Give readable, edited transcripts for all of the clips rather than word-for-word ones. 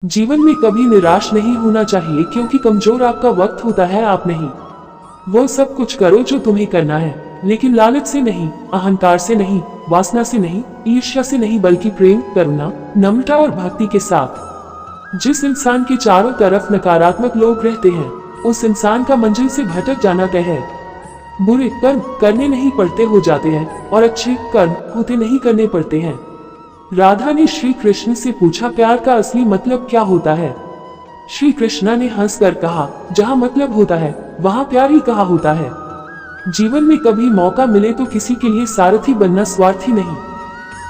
जीवन में कभी निराश नहीं होना चाहिए, क्योंकि कमजोर आपका वक्त होता है, आप नहीं। वो सब कुछ करो जो तुम्हें करना है, लेकिन लालच से नहीं, अहंकार से नहीं, वासना से नहीं, ईर्ष्या से नहीं, बल्कि प्रेम, करुणा, नम्रता और भक्ति के साथ। जिस इंसान के चारों तरफ नकारात्मक लोग रहते हैं, उस इंसान का मंजिल से भटक जाना तय है। बुरे कर्म करने नहीं पड़ते, हो जाते हैं, और अच्छे कर्म होते नहीं, करने पड़ते हैं। राधा ने श्री कृष्ण से पूछा, प्यार का असली मतलब क्या होता है? श्री कृष्णा ने हंसकर कहा, जहाँ मतलब होता है वहाँ प्यार ही कहा होता है। जीवन में कभी मौका मिले तो किसी के लिए सारथी बनना स्वार्थी नहीं।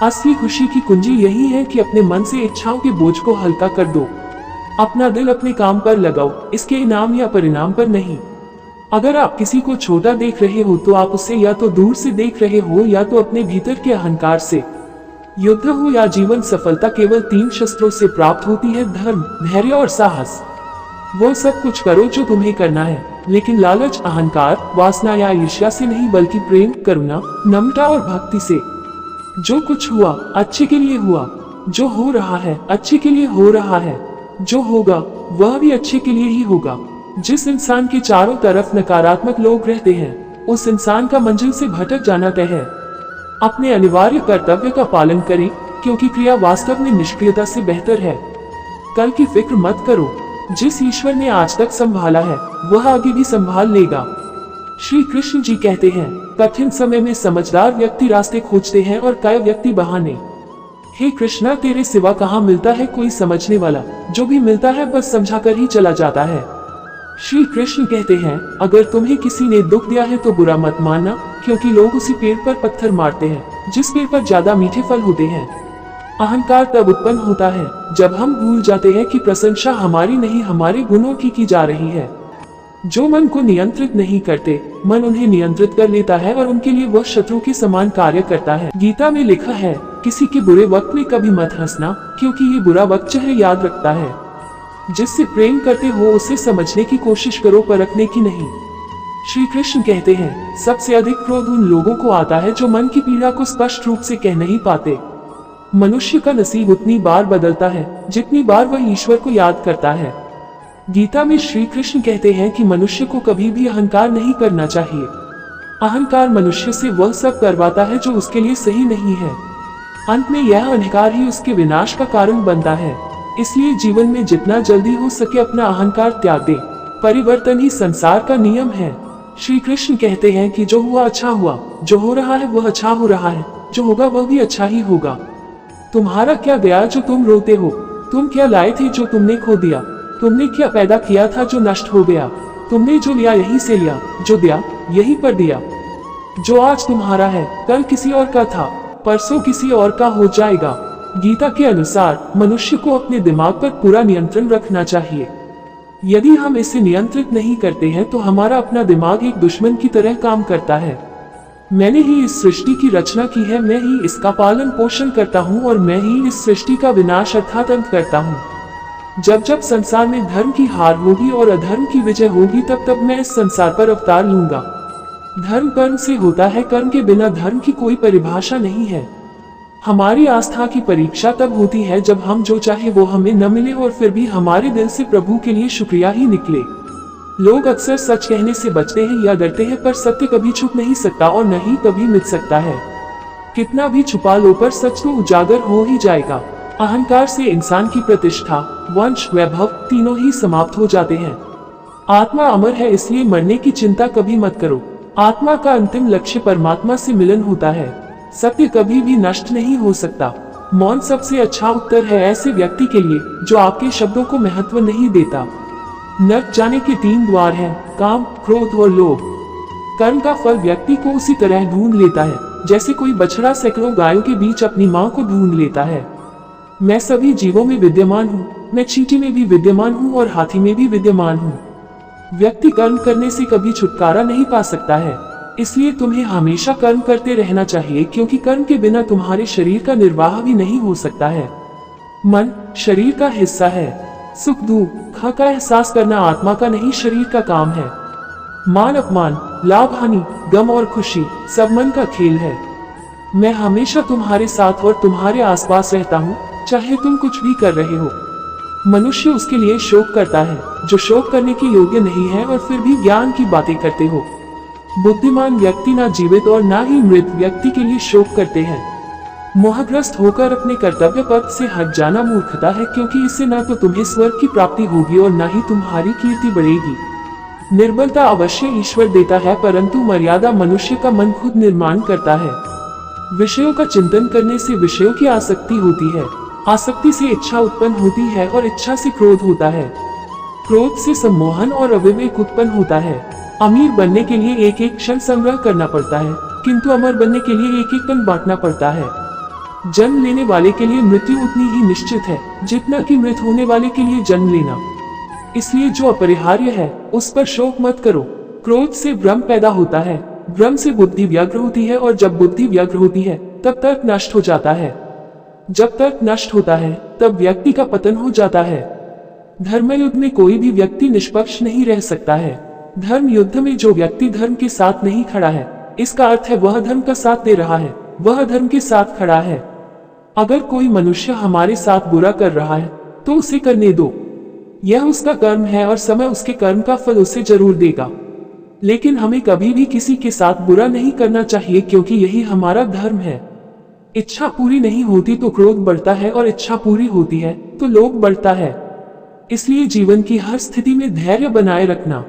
असली खुशी की कुंजी यही है कि अपने मन से इच्छाओं के बोझ को हल्का कर दो। अपना दिल अपने काम पर लगाओ, इसके इनाम या परिणाम पर नहीं। अगर आप किसी को छोटा देख रहे हो तो आप उसे या तो दूर से देख रहे हो, या तो अपने भीतर के अहंकार से। युद्ध हो या जीवन, सफलता केवल 3 शस्त्रों से प्राप्त होती है, धर्म, धैर्य और साहस। वो सब कुछ करो जो तुम्हें करना है, लेकिन लालच, अहंकार, वासना या ईर्ष्या से नहीं, बल्कि प्रेम, करुणा, नम्रता और भक्ति से। जो कुछ हुआ अच्छे के लिए हुआ, जो हो रहा है अच्छे के लिए हो रहा है, जो होगा वह भी अच्छे के लिए ही होगा। जिस इंसान के चारों तरफ नकारात्मक लोग रहते हैं, उस इंसान का मंजिल से भटक जाना तय है। अपने अनिवार्य कर्तव्य का पालन करें, क्योंकि क्रिया वास्तव में निष्क्रियता से बेहतर है। कल की फिक्र मत करो, जिस ईश्वर ने आज तक संभाला है वह आगे भी संभाल लेगा। श्री कृष्ण जी कहते हैं, कठिन समय में समझदार व्यक्ति रास्ते खोजते हैं और काय व्यक्ति बहाने। हे कृष्णा, तेरे सिवा कहाँ मिलता है कोई समझने वाला? जो भी मिलता है बस समझा कर ही चला जाता है। श्री कृष्ण कहते हैं, अगर तुम्हें किसी ने दुख दिया है तो बुरा मत मानना, क्योंकि लोग उसी पेड़ पर पत्थर मारते हैं जिस पेड़ पर ज्यादा मीठे फल होते हैं। अहंकार तब उत्पन्न होता है जब हम भूल जाते हैं कि प्रशंसा हमारी नहीं, हमारे गुणों की जा रही है। जो मन को नियंत्रित नहीं करते, मन उन्हें नियंत्रित कर लेता है और उनके लिए वह शत्रु के समान कार्य करता है। गीता में लिखा है, किसी के बुरे वक्त में कभी मत हंसना, क्योंकि ये बुरा वक्त चेहरे याद रखता है। जिससे प्रेम करते हो उसे समझने की कोशिश करो, परखने की नहीं। श्री कृष्ण कहते हैं, सबसे अधिक क्रोध उन लोगों को आता है जो मन की पीड़ा को स्पष्ट रूप से कह नहीं पाते। मनुष्य का नसीब उतनी बार बदलता है जितनी बार वह ईश्वर को याद करता है। गीता में श्री कृष्ण कहते हैं कि मनुष्य को कभी भी अहंकार नहीं करना चाहिए। अहंकार मनुष्य से वह सब करवाता है जो उसके लिए सही नहीं है। अंत में यह अहंकार ही उसके विनाश का कारण बनता है। इसलिए जीवन में जितना जल्दी हो सके अपना अहंकार त्याग दे। परिवर्तन ही संसार का नियम है। श्री कृष्ण कहते हैं कि जो हुआ अच्छा हुआ, जो हो रहा है वह अच्छा हो रहा है, जो होगा वह भी अच्छा ही होगा। तुम्हारा क्या गया जो तुम रोते हो? तुम क्या लाए थे जो तुमने खो दिया? तुमने क्या पैदा किया था जो नष्ट हो गया? तुमने जो लिया यहीं से लिया, जो दिया यहीं पर दिया। जो आज तुम्हारा है कल किसी और का था, परसों किसी और का हो जाएगा। गीता के अनुसार मनुष्य को अपने दिमाग पर पूरा नियंत्रण रखना चाहिए। यदि हम इसे नियंत्रित नहीं करते हैं तो हमारा अपना दिमाग एक दुश्मन की तरह काम करता है। मैंने ही इस सृष्टि की रचना की है, मैं ही इसका पालन पोषण करता हूँ और मैं ही इस सृष्टि का विनाश अर्थात अंत करता हूँ। जब जब संसार में धर्म की हार होगी और अधर्म की विजय होगी, तब तब मैं इस संसार पर अवतार लूंगा। धर्म कर्म से होता है, कर्म के बिना धर्म की कोई परिभाषा नहीं है। हमारी आस्था की परीक्षा तब होती है जब हम जो चाहे वो हमें न मिले और फिर भी हमारे दिल से प्रभु के लिए शुक्रिया ही निकले। लोग अक्सर सच कहने से बचते हैं या डरते हैं, पर सत्य कभी छुप नहीं सकता और न ही कभी मिट सकता है। कितना भी छुपा लो पर सच तो उजागर हो ही जाएगा। अहंकार से इंसान की प्रतिष्ठा, वंश, वैभव तीनों ही समाप्त हो जाते हैं। आत्मा अमर है, इसलिए मरने की चिंता कभी मत करो। आत्मा का अंतिम लक्ष्य परमात्मा से मिलन होता है। सत्य कभी भी नष्ट नहीं हो सकता। मौन सबसे अच्छा उत्तर है ऐसे व्यक्ति के लिए जो आपके शब्दों को महत्व नहीं देता। नरक जाने के 3 द्वार हैं, काम, क्रोध और लोभ। कर्म का फल व्यक्ति को उसी तरह ढूंढ लेता है जैसे कोई बछड़ा सैकड़ों गायों के बीच अपनी माँ को ढूंढ लेता है। मैं सभी जीवों में विद्यमान हूँ, मैं चींटी में भी विद्यमान हूँ और हाथी में भी विद्यमान हूँ। व्यक्ति कर्म करने से कभी छुटकारा नहीं पा सकता है, इसलिए तुम्हें हमेशा कर्म करते रहना चाहिए, क्योंकि कर्म के बिना तुम्हारे शरीर का निर्वाह भी नहीं हो सकता है। मन शरीर का हिस्सा है। सुख दुख का एहसास करना आत्मा का नहीं, शरीर का काम है। मान अपमान, लाभ हानि, गम और खुशी सब मन का खेल है। मैं हमेशा तुम्हारे साथ और तुम्हारे आसपास रहता हूँ, चाहे तुम कुछ भी कर रहे हो। मनुष्य उसके लिए शोक करता है जो शोक करने के योग्य नहीं है और फिर भी ज्ञान की बातें करते हो। बुद्धिमान व्यक्ति ना जीवित और ना ही मृत व्यक्ति के लिए शोक करते हैं। मोहग्रस्त होकर अपने कर्तव्य पथ से हट जाना मूर्खता है, क्योंकि इससे न तो तुम्हें स्वर्ग की प्राप्ति होगी और न ही तुम्हारी कीर्ति बढ़ेगी। निर्बलता अवश्य ईश्वर देता है, परंतु मर्यादा मनुष्य का मन खुद निर्माण करता है। विषयों का चिंतन करने से विषयों की आसक्ति होती है, आसक्ति से इच्छा उत्पन्न होती है और इच्छा से क्रोध होता है, क्रोध से सम्मोहन और अविवेक उत्पन्न होता है। अमीर बनने के लिए एक एक क्षण संग्रह करना पड़ता है, किंतु अमर बनने के लिए एक एक कण बांटना पड़ता है। जन्म लेने वाले के लिए मृत्यु उतनी ही निश्चित है जितना कि मृत होने वाले के लिए जन्म लेना। इसलिए जो अपरिहार्य है उस पर शोक मत करो। क्रोध से भ्रम पैदा होता है, भ्रम से बुद्धि व्यग्र होती है और जब बुद्धि व्यग्र होती है तब तर्क नष्ट हो जाता है। जब तर्क नष्ट होता है तब व्यक्ति का पतन हो जाता है। धर्म युद्ध में कोई भी व्यक्ति निष्पक्ष नहीं रह सकता है। धर्म युद्ध में जो व्यक्ति धर्म के साथ नहीं खड़ा है, इसका अर्थ है वह धर्म का साथ दे रहा है, वह धर्म के साथ खड़ा है। अगर कोई मनुष्य हमारे साथ बुरा कर रहा है तो उसे करने दो, यह उसका कर्म है और समय उसके कर्म का फल उसे जरूर देगा। लेकिन हमें कभी भी किसी के साथ बुरा नहीं करना चाहिए, क्योंकि यही हमारा धर्म है। इच्छा पूरी नहीं होती तो क्रोध बढ़ता है और इच्छा पूरी होती है तो लोभ बढ़ता है। इसलिए जीवन की हर स्थिति में धैर्य बनाए रखना।